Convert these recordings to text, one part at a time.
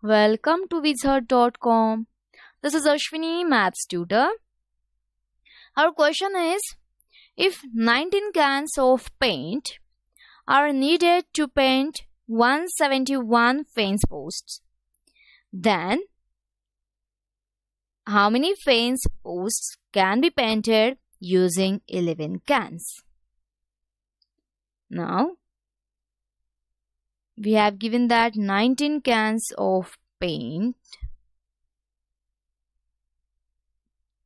Welcome to Wizard.com. This is Ashwini, Maths tutor. Our question is, if 19 cans of paint are needed to paint 171 fence posts, then how many fence posts can be painted using 11 cans? Now, we have given that 19 cans of paint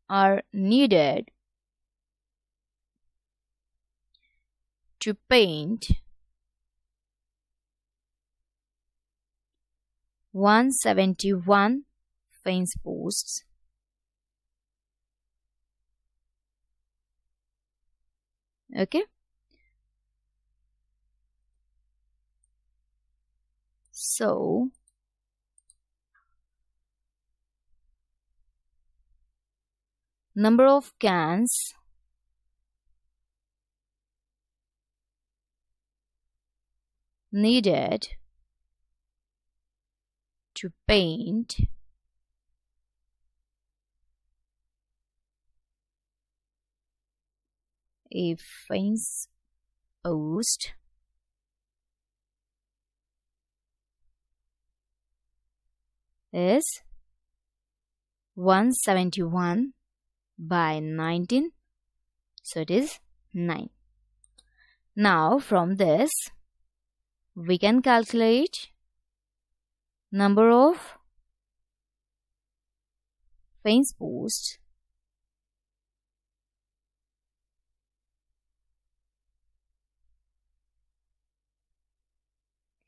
are needed to paint 171 fence posts. Okay. So, number of cans needed to paint a fence post is 171 by 19, so it is 9. Now from this we can calculate number of fence posts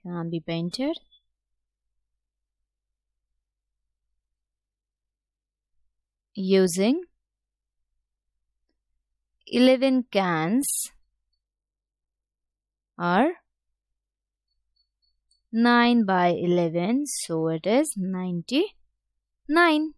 can be painted using 11 cans or 9 by 11, so it is 99.